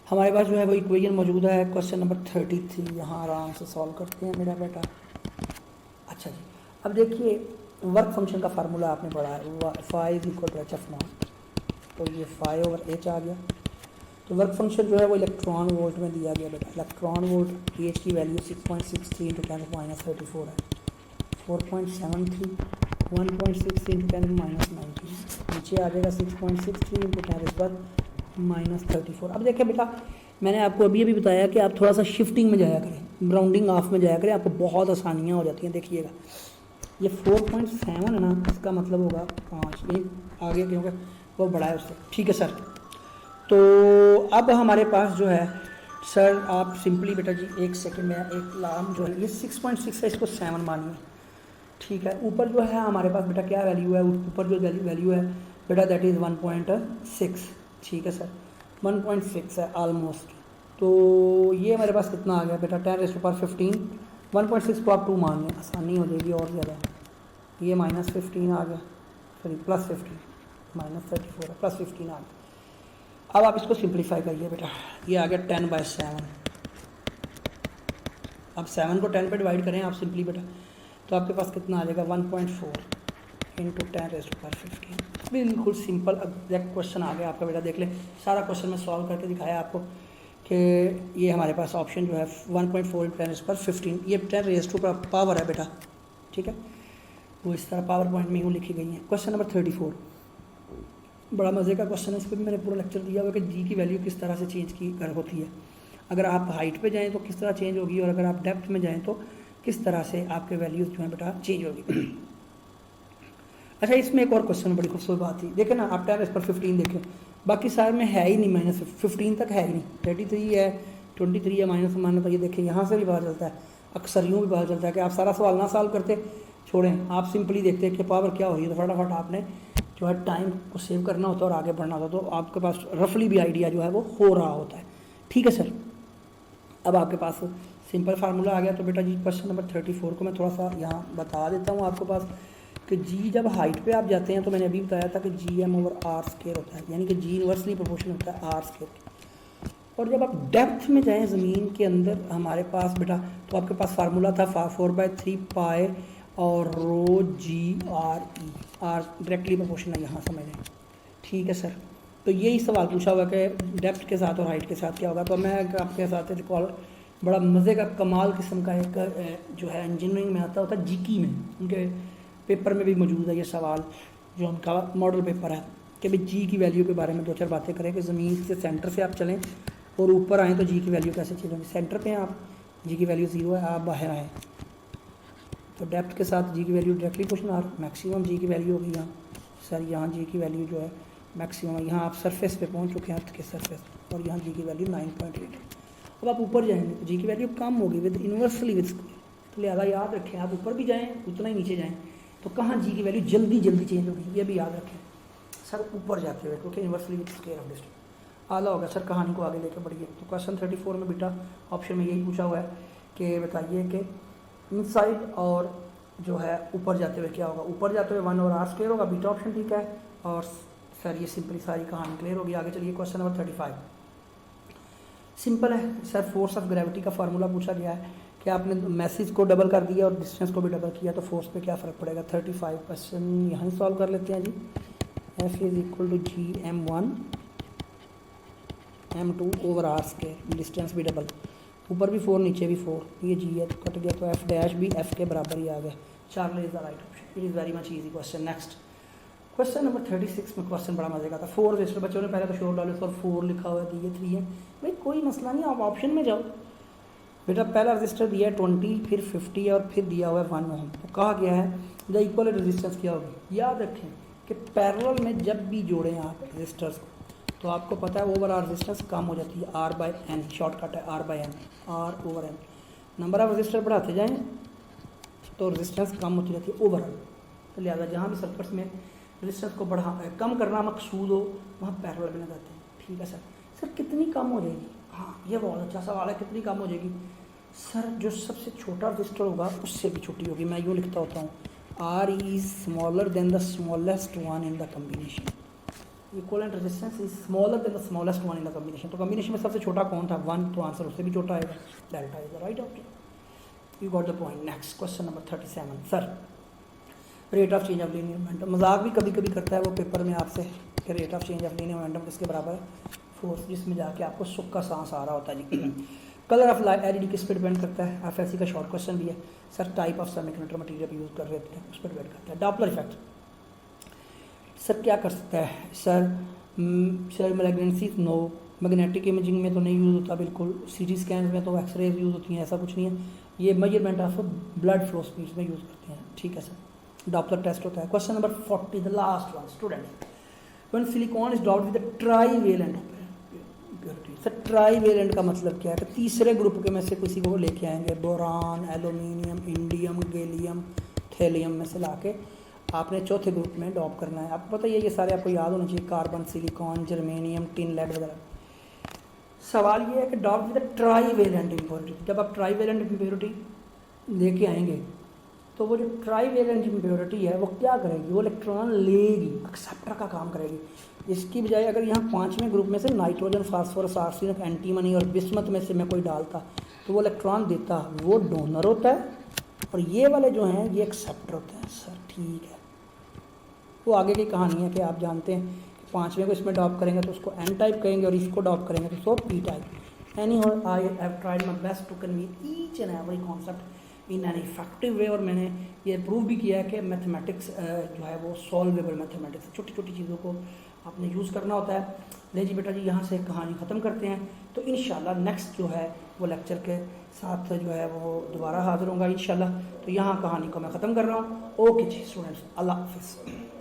हमारे पास जो है वो इक्वेशन मौजूद है, क्वेश्चन नंबर 33 यहाँ आराम से सॉल्व करते हैं मेरा बेटा। अच्छा जी, अब देखिए वर्क फंक्शन का फार्मूला आपने पढ़ा है, phi is equal to HF0, तो ये फाई ओवर H आ गया। तो वर्क फंक्शन जो है वो इलेक्ट्रॉन वोल्ट में दिया गया बेटा, इलेक्ट्रॉन वोल्ट H की वैल्यू 6.63 इंटू 10⁻34 है, 4.73 1.6 इंटू 10⁻19, नीचे आ जाएगा 6.63 इंटू 10⁻34। अब देखिए बेटा मैंने आपको अभी बताया कि आप थोड़ा सा शिफ्टिंग में जाया करें, राउंडिंग ऑफ में जाया करें, आपको बहुत आसानियाँ हो जाती हैं। देखिएगा ये 4.7 है ना, इसका मतलब होगा 5, ये आगे क्योंकि वो बड़ा है उससे, ठीक है सर। तो अब हमारे पास जो है सर, आप सिंपली बेटा जी एक सेकंड में एक लाम जो है ये 6.6 है, इसको 7 मानिए, ठीक है। ऊपर जो है हमारे पास बेटा क्या वैल्यू है, ऊपर जो वैल्यू है बेटा दैट इज़ 1.6, ठीक है सर, 1.6 है ऑलमोस्ट। तो ये मेरे पास कितना आ गया बेटा 10⁻15, 1.6 को आप 2 मान लें, आसानी हो जाएगी और ज़्यादा। ये -15 आ गया, सॉरी +15, -34 है, +15 आ गया। अब आप इसको सिंप्लीफाई करिए बेटा, ये आ गया 10/7। अब 7 को 10 पे डिवाइड करें आप सिंपली बेटा, तो आपके पास कितना आ जाएगा 1.4 × 10⁻15। बिल्कुल सिंपल एग्जैक्ट क्वेश्चन आ गया आपका बेटा। देख लें सारा क्वेश्चन मैं सॉल्व करके दिखाया आपको कि ये हमारे पास ऑप्शन जो है 1.4 × 10⁻15, ये 10 पावर है बेटा, ठीक है, वो इस तरह पावर पॉइंट में यूँ लिखी गई है। क्वेश्चन नंबर 34, बड़ा मज़े का क्वेश्चन है, इस पर भी मैंने पूरा लेक्चर दिया हुआ कि जी की वैल्यू किस तरह से चेंज की होती है। अगर आप हाइट पे जाएं तो किस तरह चेंज होगी, और अगर आप डेप्थ में जाएं तो किस तरह से आपके वैल्यूज़ जो हैं बेटा चेंज होगी। अच्छा, इसमें एक और क्वेश्चन बड़ी खूबसूरत बात थी, देखें ना आप 10⁻15 देखें, बाकी सारे में है ही नहीं, -15 तक है ही नहीं, 33 है, 23 है, -1 तो ये देखें यहाँ से भी पता चलता है, अक्सर यूँ भी पता चलता है कि आप सारा सवाल ना सॉल्व करते, छोड़ें, आप सिंपली देखते हैं कि पावर क्या हो रही है, तो फटाफट आपने जो है टाइम को सेव करना होता है और आगे बढ़ना होता है, तो आपके पास रफली भी आइडिया जो है वो हो रहा होता है। ठीक है सर, अब आपके पास सिंपल फार्मूला आ गया। तो बेटा जी क्वेश्चन नंबर 34 को मैं थोड़ा सा यहाँ बता देता हूँ आपके पास कि जी जब हाइट पे आप जाते हैं तो मैंने अभी बताया था कि GM/R² होता है, यानी कि जी इनवर्सली प्रोपोर्शनल होता है R²। और जब आप डेप्थ में जाएं ज़मीन के अंदर हमारे पास बेटा, तो आपके पास फार्मूला था 4/3 पाई और ρg/r⁻E, R डायरेक्टली प्रोपोर्शनल है, यहाँ समझ लें। ठीक है सर, तो यही सवाल पूछा हुआ कि डेप्थ के साथ और हाइट के साथ क्या होगा। तो मैं आपके साथ रिकॉल बड़ा मज़े का कमाल किस्म का एक जो है इंजीनियरिंग में आता होता है, जीकी में, उनके पेपर में भी मौजूद है ये सवाल, जो उनका मॉडल पेपर है, कि भाई जी की वैल्यू के बारे में 2-4 बातें करें कि ज़मीन से सेंटर से आप चलें और ऊपर आएँ तो जी की वैल्यू कैसे चेंज होगी। सेंटर पे हैं आप, जी की वैल्यू 0 है, आप बाहर आएँ तो डेप्थ के साथ जी की वैल्यू डायरेक्टली प्रोपोर्शनल, मैक्सिमम जी की वैल्यू होगी यहाँ सर, यहाँ जी की वैल्यू जो है मैक्सिमम, यहाँ आप सरफेस पे पहुँच चुके हैं अर्थ के सरफेस, और यहाँ जी की वैल्यू 9.8। अब आप ऊपर जाएंगे तो जी की वैल्यू कम होगी विद इन्वर्सली विद स्क्वायर, तो लिहाजा याद रखें आप ऊपर भी जाएँ उतना ही नीचे जाएँ तो कहाँ जी की वैल्यू जल्दी चेंज होगी, ये भी याद रखें सर, ऊपर जाते हुए, क्योंकि inversely with square of distance आला होगा सर। कहानी को आगे लेकर बढ़िए। तो क्वेश्चन 34 में बेटा ऑप्शन में यही पूछा हुआ है कि बताइए कि इनसाइड और जो है ऊपर जाते हुए क्या होगा। ऊपर जाते हुए 1/r² होगा, बीटा ऑप्शन ठीक है। और सर ये सिंपली सारी कहानी क्लियर होगी। आगे चलिए क्वेश्चन नंबर 35, सिंपल है सर, फोर्स ऑफ ग्रेविटी का फार्मूला पूछा गया है कि आपने मैसेज को डबल कर दिया और डिस्टेंस को भी डबल किया तो फोर्स पे क्या फ़र्क पड़ेगा। 35 क्वेश्चन यहाँ सॉल्व कर लेते हैं जी। F = G_m1 m2/r², डिस्टेंस भी डबल, ऊपर भी 4 नीचे भी 4, ये जी है तो कट गया, तो F' भी F के बराबर ही आ गया। Charlie is the right option. It is very much easy question. Next question number 36 में क्वेश्चन बड़ा मजे का था। 4 रजिस्टर, बच्चों ने पहले तो शोर डाले और 4 लिखा हुआ है, ये 3 है भाई, कोई मसला नहीं, आप ऑप्शन में जाओ बेटा। पहला रजिस्टर दिया है 20, फिर 50 और फिर दिया हुआ है 1 ओम। तो कहा गया है द इक्वल रेजिस्टेंस क्या होगी। याद रखें कि पैरेलल में जब भी जोड़ें आप रजिस्टर्स को तो आपको पता है ओवरऑल रेजिस्टेंस कम हो जाती है, R/N, शॉर्टकट है R/N, R/N। Number of register बढ़ाते जाएं तो रेजिस्टेंस कम होती रहती है ओवरऑल। तो लिहाजा जहाँ भी सर्किट्स में रेजिस्टेंस को कम करना मकसूद हो वहाँ पैरेलल में लगाते हैं। ठीक है सर। सर कितनी कम हो जाएगी, हाँ ये बहुत अच्छा सवाल है, कितनी कम हो जाएगी सर। जो सबसे छोटा रजिस्टर होगा उससे भी छोटी होगी। मैं यूँ लिखता होता हूँ R is smaller than the smallest one in the combination, equivalent resistance is smaller than the smallest one in the combination। तो कॉम्बिनेशन में सबसे छोटा कौन था, 1, तो आंसर उससे भी छोटा आएगा, delta is the right option. You got the point. Next question number 37 sir, rate of change of linear momentum. मजाक भी कभी कभी करता है वो पेपर में आपसे कि rate of change of linear momentum किसके बराबर है, फोर्स, जिसमें जाके आपको सुख का सांस आ रहा होता है जी। कलर ऑफ लाइट एलईडी किस पे डिपेंड करता है, एफएससी का शॉर्ट क्वेश्चन भी है sir. Type of semiconductor material use कर रहे थे उस पर डिपेंड करता है। डॉपलर इफेक्ट सर क्या कर सकता है sir, magnetic no, magnetic imaging में तो नहीं यूज़ होता बिल्कुल, सीटी स्कैन में तो एक्सरेज यूज़ होती हैं, ऐसा कुछ नहीं है। ये measurement of blood flow speed में यूज़ करते हैं। ठीक है सर। डॉपलर टेस्ट होता है। Question number 40 the last one student, when silicon is doped with trivalent purity. Sir trivalent का मतलब क्या है कि तीसरे ग्रुप के में से किसी को लेके आएंगे, boron, aluminium, indium, gallium, thallium में से लाके आपने चौथे ग्रुप में ड्रॉप करना है। आपको पता ही है ये सारे आपको याद होना चाहिए, carbon, silicon, germanium, tin, lead वगैरह। सवाल ये है कि ड्रॉप विद ट्राईवेलेंट इम्प्योरिटी। जब आप ट्राईवेलेंट इम्प्योरिटी लेके आएंगे तो वो जो ट्राईवेलेंट इम्प्योरिटी है वो क्या करेगी, वो इलेक्ट्रॉन लेगी, एक्सेप्टर का काम करेगी। इसकी बजाय अगर यहाँ 5वें ग्रुप में से नाइट्रोजन, फास्फोरस, आर्सेनिक, एंटीमनी और बिस्मत में से मैं कोई डालता तो वो इलेक्ट्रॉन देता, वो डोनर होता है, और ये वाले जो हैं ये एक्सेप्टर होते हैं। सर ठीक है, वो आगे की कहानी है कि आप जानते हैं कि 5वें को इसमें ड्रॉप करेंगे तो उसको एन टाइप कहेंगे और इसको ड्रॉप करेंगे तो उसको p type. Anyhow I have tried my best to convey each and every concept in an effective way, और मैंने ये प्रूव भी किया है कि मैथमेटिक्स जो है वो सॉल्वेबल मैथमेटिक्स, छोटी छोटी चीज़ों को आपने यूज़ करना होता है। ले जी बेटा जी, यहाँ से कहानी ख़त्म करते हैं, तो इंशाल्लाह नेक्स्ट जो है वो लेक्चर के साथ जो है वो दोबारा हाजिर होगा इंशाल्लाह। तो यहाँ कहानी को मैं ख़त्म कर रहा हूँ। ओके जी स्टूडेंट्स, अल्लाह हाफिज़।